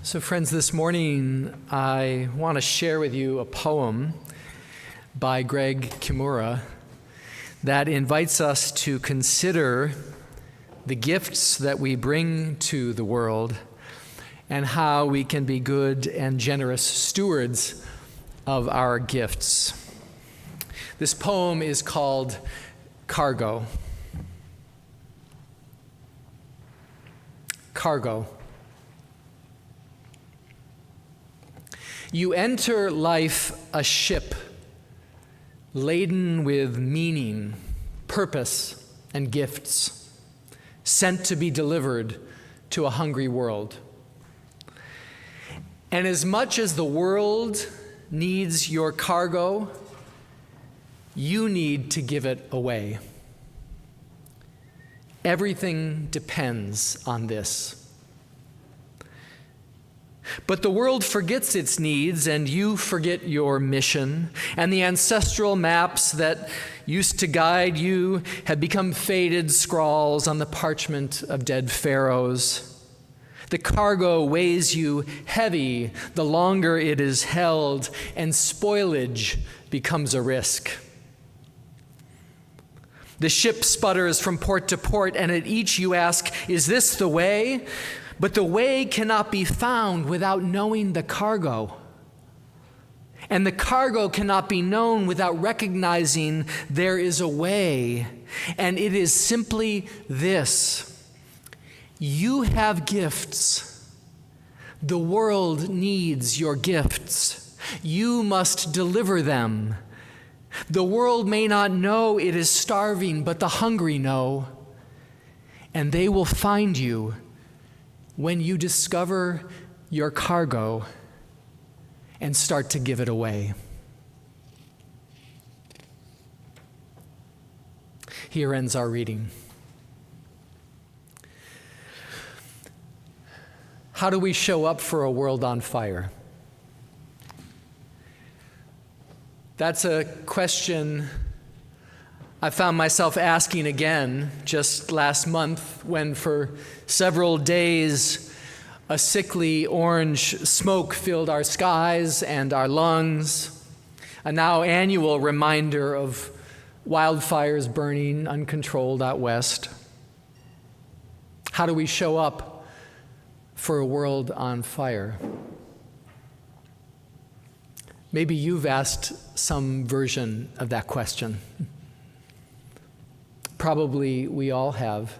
So friends, this morning I want to share with you a poem by Greg Kimura that invites us to consider the gifts that we bring to the world and how we can be good and generous stewards of our gifts. This poem is called Cargo. Cargo. You enter life a ship laden with meaning, purpose, and gifts, sent to be delivered to a hungry world. And as much as the world needs your cargo, you need to give it away. Everything depends on this. But the world forgets its needs, and you forget your mission, and the ancestral maps that used to guide you have become faded scrawls on the parchment of dead pharaohs. The cargo weighs you heavy the longer it is held, and spoilage becomes a risk. The ship sputters from port to port, and at each you ask, "Is this the way?" But the way cannot be found without knowing the cargo. And the cargo cannot be known without recognizing there is a way. And it is simply this: you have gifts. The world needs your gifts. You must deliver them. The world may not know it is starving, but the hungry know. And they will find you when you discover your cargo and start to give it away. Here ends our reading. How do we show up for a world on fire? That's a question I found myself asking again just last month when for several days a sickly orange smoke filled our skies and our lungs, a now annual reminder of wildfires burning uncontrolled out west. How do we show up for a world on fire? Maybe you've asked some version of that question. Probably we all have.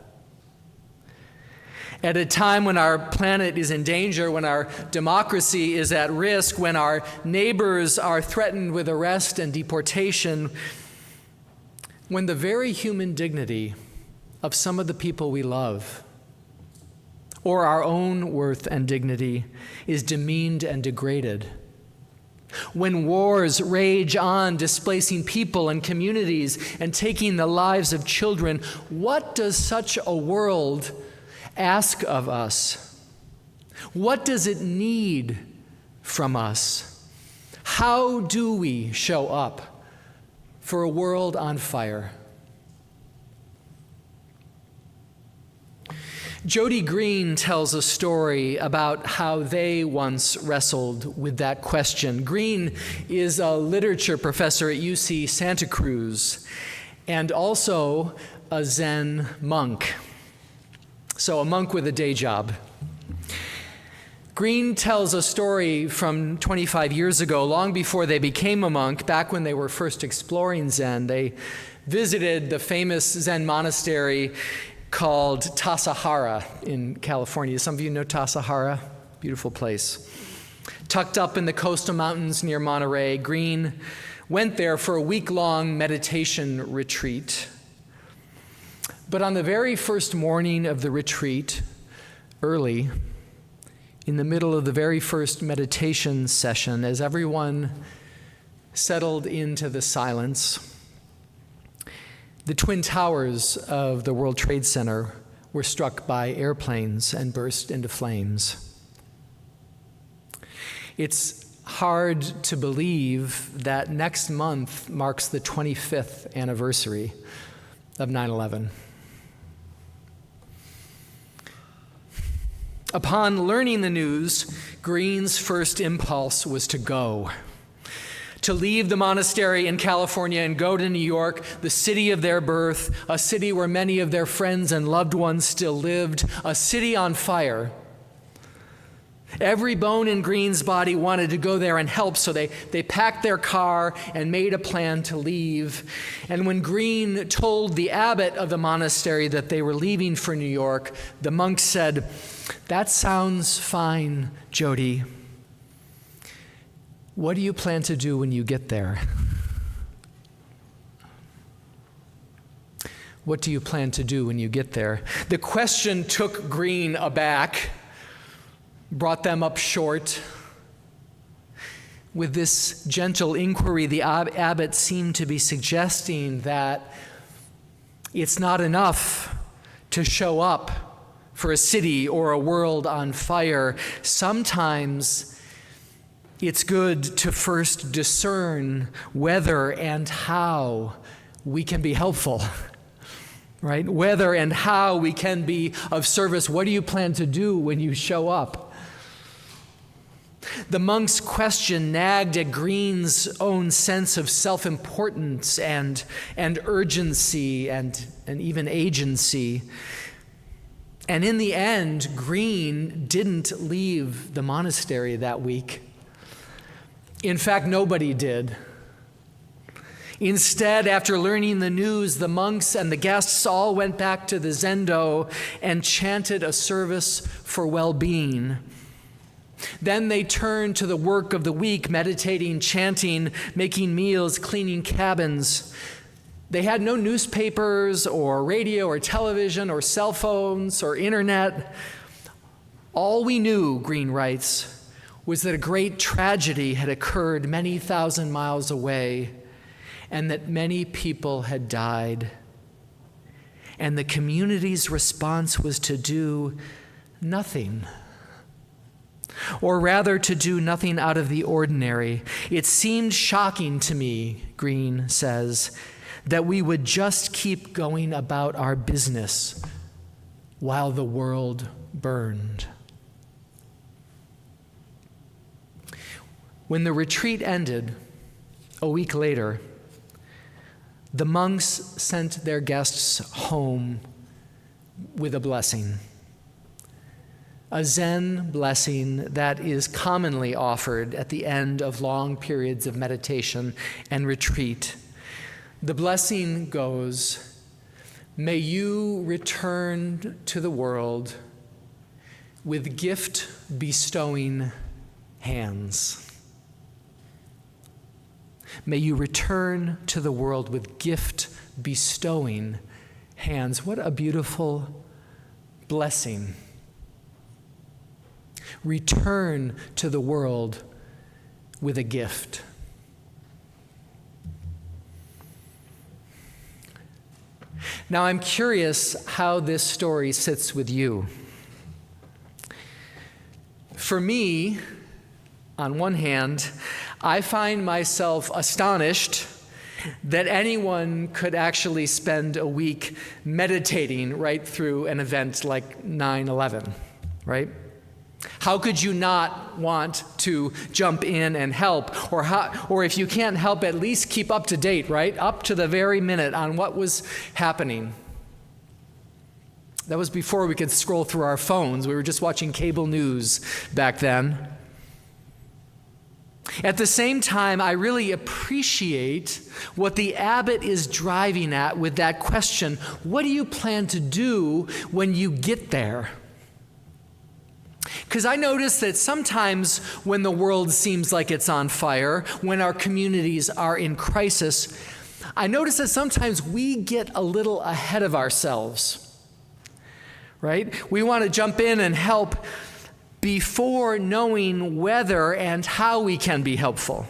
At a time when our planet is in danger, when our democracy is at risk, when our neighbors are threatened with arrest and deportation, when the very human dignity of some of the people we love, or our own worth and dignity, is demeaned and degraded, when wars rage on, displacing people and communities and taking the lives of children, what does such a world ask of us? What does it need from us? How do we show up for a world on fire? Jody Green tells a story about how they once wrestled with that question. Green is a literature professor at UC Santa Cruz and also a Zen monk. So a monk with a day job. Green tells a story from 25 years ago, long before they became a monk, back when they were first exploring Zen. They visited the famous Zen monastery called Tassajara in California. Some of you know Tassajara, beautiful place. Tucked up in the coastal mountains near Monterey, Green went there for a week-long meditation retreat. But on the very first morning of the retreat, early, in the middle of the very first meditation session, as everyone settled into the silence, the Twin Towers of the World Trade Center were struck by airplanes and burst into flames. It's hard to believe that next month marks the 25th anniversary of 9/11. Upon learning the news, Green's first impulse was to go. To leave the monastery in California and go to New York, the city of their birth, a city where many of their friends and loved ones still lived, a city on fire. Every bone in Green's body wanted to go there and help, so they packed their car and made a plan to leave. And when Green told the abbot of the monastery that they were leaving for New York, the monk said, "That sounds fine, Jody. What do you plan to do when you get there?" What do you plan to do when you get there? The question took Green aback, brought them up short. With this gentle inquiry, the abbot seemed to be suggesting that it's not enough to show up for a city or a world on fire. Sometimes it's good to first discern whether and how we can be helpful, right? Whether and how we can be of service. What do you plan to do when you show up? The monk's question nagged at Green's own sense of self-importance and urgency and even agency. And in the end, Green didn't leave the monastery that week. In fact, nobody did. Instead, after learning the news, the monks and the guests all went back to the zendo and chanted a service for well-being. Then they turned to the work of the week, meditating, chanting, making meals, cleaning cabins. They had no newspapers or radio or television or cell phones or internet. All we knew, Green writes, was that a great tragedy had occurred many thousand miles away and that many people had died. And the community's response was to do nothing. Or rather, to do nothing out of the ordinary. It seemed shocking to me, Green says, that we would just keep going about our business while the world burned. When the retreat ended, a week later, the monks sent their guests home with a blessing. A Zen blessing that is commonly offered at the end of long periods of meditation and retreat. The blessing goes, "May you return to the world with gift-bestowing hands." May you return to the world with gift-bestowing hands. What a beautiful blessing. Return to the world with a gift. Now, I'm curious how this story sits with you. For me, on one hand, I find myself astonished that anyone could actually spend a week meditating right through an event like 9/11, right? How could you not want to jump in and help? Or if you can't help, at least keep up to date, right? Up to the very minute on what was happening. That was before we could scroll through our phones. We were just watching cable news back then. At the same time, I really appreciate what the abbot is driving at with that question. What do you plan to do when you get there? Because I notice that sometimes when the world seems like it's on fire, when our communities are in crisis, I notice that sometimes we get a little ahead of ourselves, right? We want to jump in and help before knowing whether and how we can be helpful.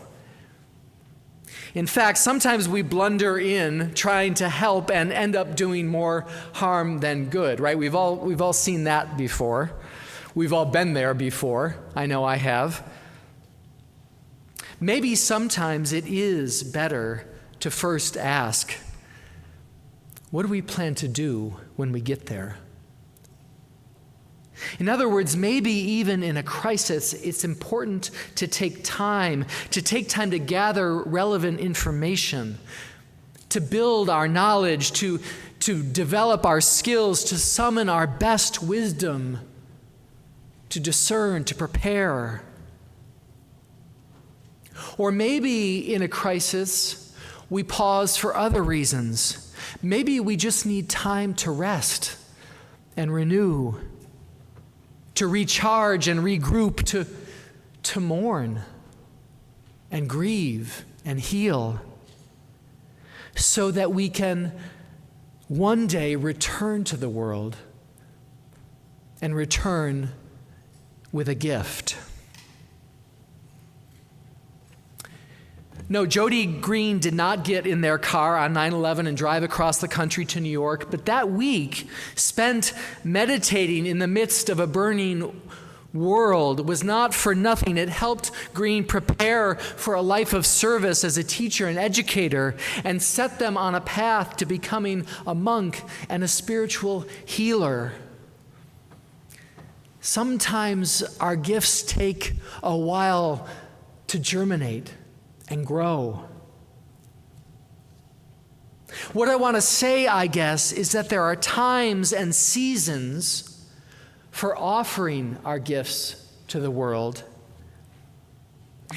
In fact, sometimes we blunder in trying to help and end up doing more harm than good, right? We've all seen that before. We've all been there before. I know I have. Maybe sometimes it is better to first ask, what do we plan to do when we get there? In other words, maybe even in a crisis, it's important to take time to gather relevant information, to build our knowledge, to develop our skills, to summon our best wisdom, to discern, to prepare. Or maybe in a crisis, we pause for other reasons. Maybe we just need time to rest and renew, to recharge and regroup, to mourn and grieve and heal, so that we can one day return to the world and return with a gift. No, Jody Green did not get in their car on 9/11 and drive across the country to New York, but that week spent meditating in the midst of a burning world was not for nothing. It helped Green prepare for a life of service as a teacher and educator, and set them on a path to becoming a monk and a spiritual healer. Sometimes our gifts take a while to germinate and grow. What I want to say, I guess, is that there are times and seasons for offering our gifts to the world.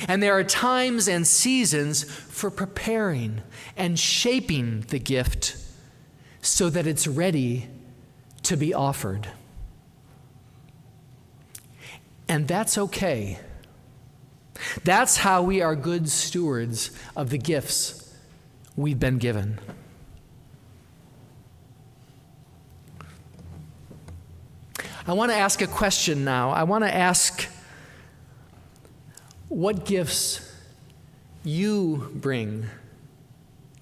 And there are times and seasons for preparing and shaping the gift so that it's ready to be offered. And that's okay. That's how we are good stewards of the gifts we've been given. I want to ask a question now. I want to ask what gifts you bring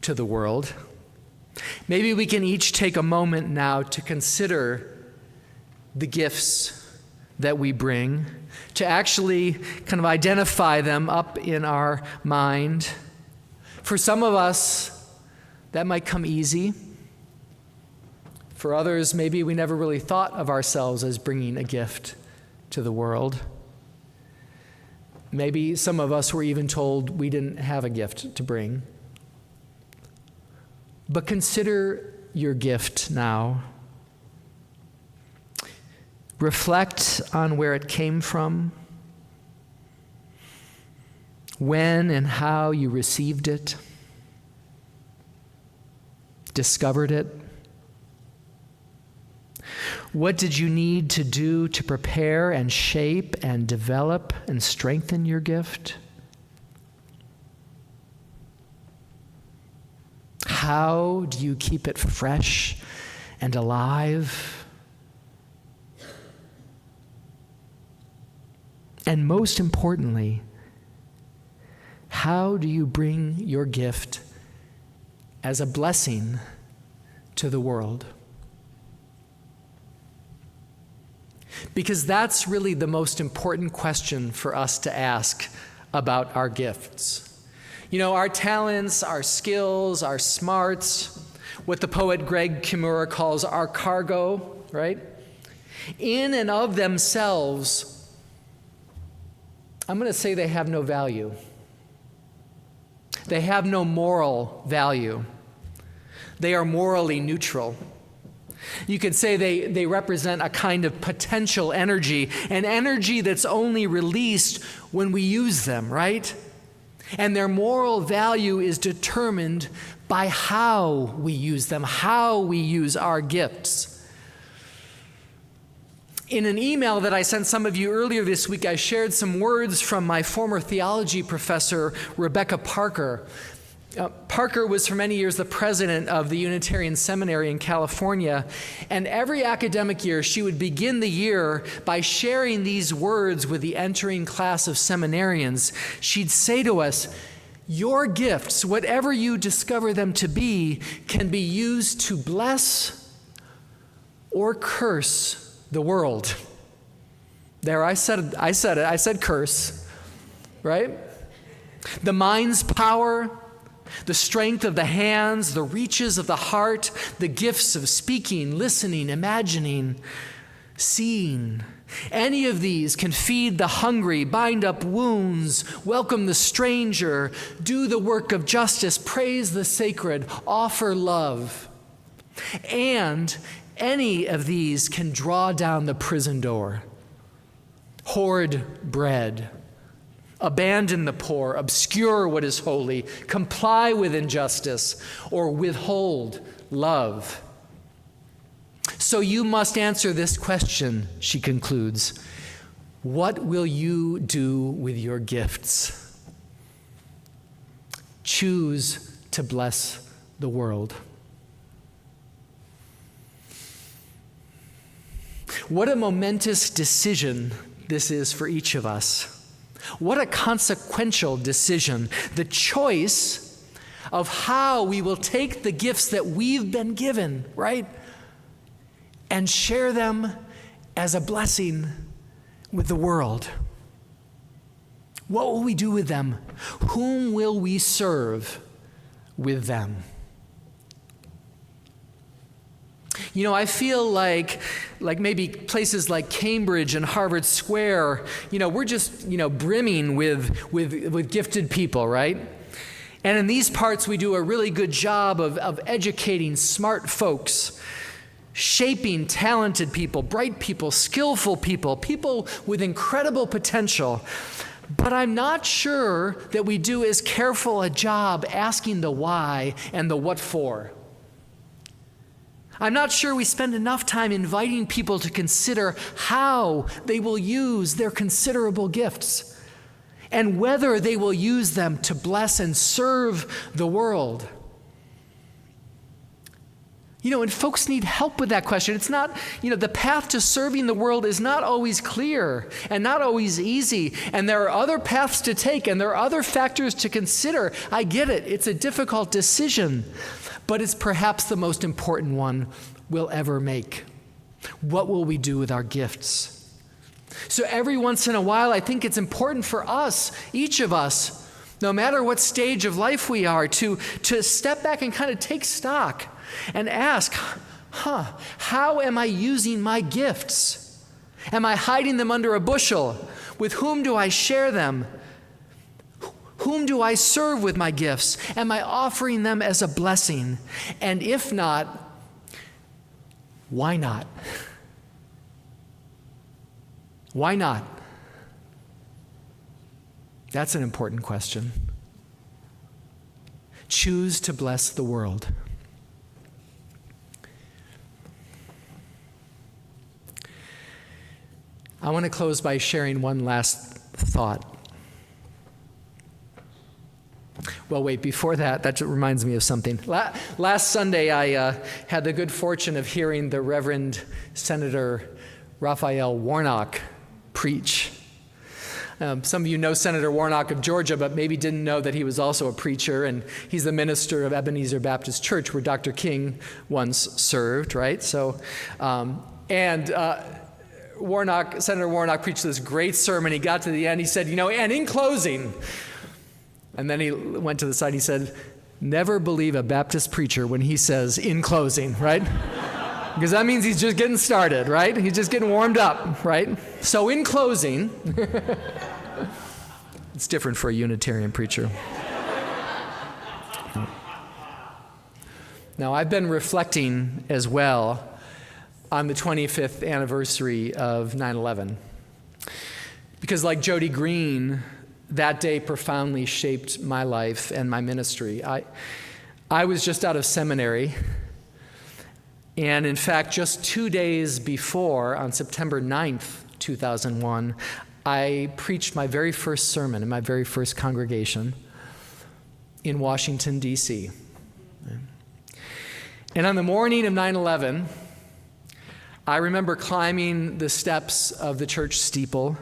to the world. Maybe we can each take a moment now to consider the gifts that we bring, to actually kind of identify them up in our mind. For some of us, that might come easy. For others, maybe we never really thought of ourselves as bringing a gift to the world. Maybe some of us were even told we didn't have a gift to bring. But consider your gift now. Reflect on where it came from, when and how you received it, discovered it. What did you need to do to prepare and shape and develop and strengthen your gift? How do you keep it fresh and alive? And most importantly, how do you bring your gift as a blessing to the world? Because that's really the most important question for us to ask about our gifts. You know, our talents, our skills, our smarts, what the poet Greg Kimura calls our cargo, right? In and of themselves, I'm going to say they have no value. They have no moral value. They are morally neutral. You could say they represent a kind of potential energy, an energy that's only released when we use them, right? And their moral value is determined by how we use them, how we use our gifts. In an email that I sent some of you earlier this week, I shared some words from my former theology professor, Rebecca Parker. Parker was for many years the president of the Unitarian Seminary in California, and every academic year she would begin the year by sharing these words with the entering class of seminarians. She'd say to us, "Your gifts, whatever you discover them to be, can be used to bless or curse the world." There, I said it. I said curse, right? The mind's power, the strength of the hands, the reaches of the heart, the gifts of speaking, listening, imagining, seeing. Any of these can feed the hungry, bind up wounds, welcome the stranger, do the work of justice, praise the sacred, offer love. And any of these can draw down the prison door, hoard bread, abandon the poor, obscure what is holy, comply with injustice, or withhold love. So you must answer this question, she concludes. What will you do with your gifts? Choose to bless the world. What a momentous decision this is for each of us. What a consequential decision. The choice of how we will take the gifts that we've been given, right? And share them as a blessing with the world. What will we do with them? Whom will we serve with them? You know, I feel like maybe places like Cambridge and Harvard Square, we're just, brimming with gifted people, right? And in these parts, we do a really good job of educating smart folks, shaping talented people, bright people, skillful people with incredible potential. But I'm not sure that we do as careful a job asking the why and the what for. I'm not sure we spend enough time inviting people to consider how they will use their considerable gifts and whether they will use them to bless and serve the world. And folks need help with that question. It's not, the path to serving the world is not always clear and not always easy. And there are other paths to take and there are other factors to consider. I get it. It's a difficult decision, but it's perhaps the most important one we'll ever make. What will we do with our gifts? So every once in a while, I think it's important for us, each of us, no matter what stage of life we are, to step back and kind of take stock and ask, how am I using my gifts? Am I hiding them under a bushel? With whom do I share them? Whom do I serve with my gifts? Am I offering them as a blessing? And if not, why not? Why not? That's an important question. Choose to bless the world. I want to close by sharing one last thought. Well, wait, before that reminds me of something. Last Sunday, I had the good fortune of hearing the Reverend Senator Raphael Warnock preach. Some of you know Senator Warnock of Georgia, but maybe didn't know that he was also a preacher, and he's the minister of Ebenezer Baptist Church, where Dr. King once served, right? So, Senator Warnock preached this great sermon. He got to the end, he said, and in closing, and then he went to the side, he said, never believe a Baptist preacher when he says, in closing, right? Because that means he's just getting started, right? He's just getting warmed up, right? So in closing, it's different for a Unitarian preacher. Now, I've been reflecting as well on the 25th anniversary of 9/11. Because like Jody Green, that day profoundly shaped my life and my ministry. I was just out of seminary, and in fact, just 2 days before, on September 9th, 2001, I preached my very first sermon in my very first congregation in Washington, D.C. And on the morning of 9/11, I remember climbing the steps of the church steeple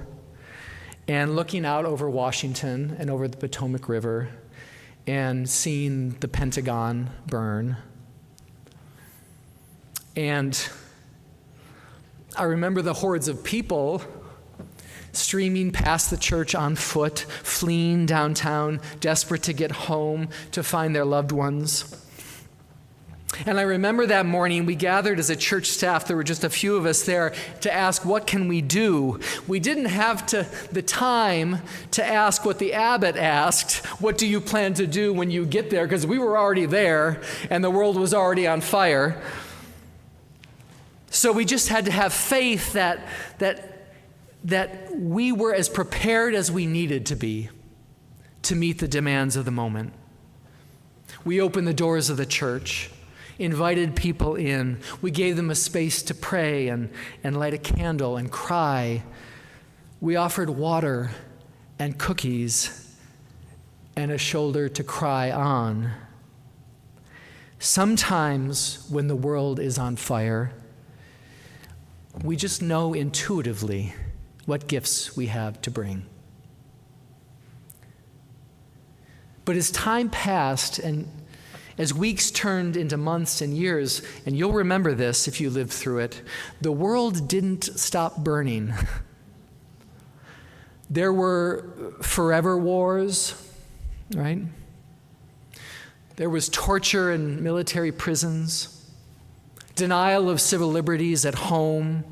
and looking out over Washington and over the Potomac River and seeing the Pentagon burn. And I remember the hordes of people streaming past the church on foot, fleeing downtown, desperate to get home to find their loved ones. And I remember that morning we gathered as a church staff. There were just a few of us there to ask, what can we do? We didn't have the time to ask what the abbot asked, what do you plan to do when you get there? Because we were already there and the world was already on fire. So we just had to have faith that we were as prepared as we needed to be to meet the demands of the moment. We opened the doors of the church, invited people in. We gave them a space to pray and light a candle and cry. We offered water and cookies and a shoulder to cry on. Sometimes when the world is on fire, we just know intuitively what gifts we have to bring. But as time passed and as weeks turned into months and years, and you'll remember this if you lived through it, the world didn't stop burning. There were forever wars, right? There was torture in military prisons, denial of civil liberties at home,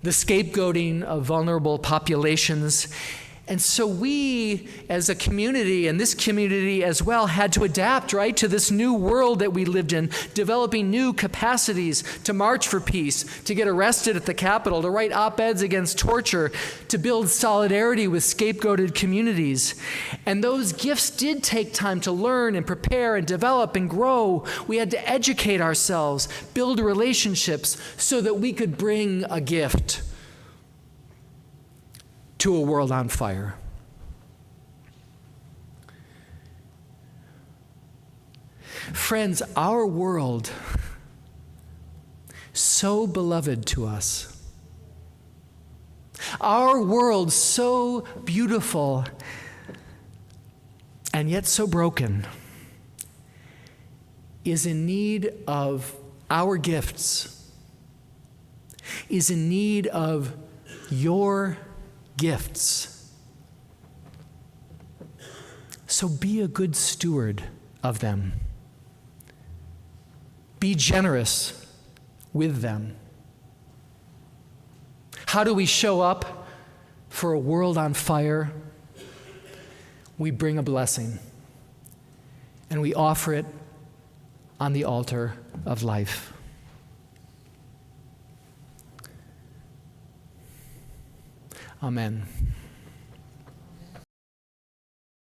the scapegoating of vulnerable populations. And so we, as a community, and this community as well, had to adapt, right, to this new world that we lived in, developing new capacities to march for peace, to get arrested at the Capitol, to write op-eds against torture, to build solidarity with scapegoated communities. And those gifts did take time to learn and prepare and develop and grow. We had to educate ourselves, build relationships so that we could bring a gift to a world on fire. Friends, our world, so beloved to us, our world so beautiful and yet so broken, is in need of our gifts, is in need of your gifts. So be a good steward of them. Be generous with them. How do we show up for a world on fire? We bring a blessing and we offer it on the altar of life. Amen.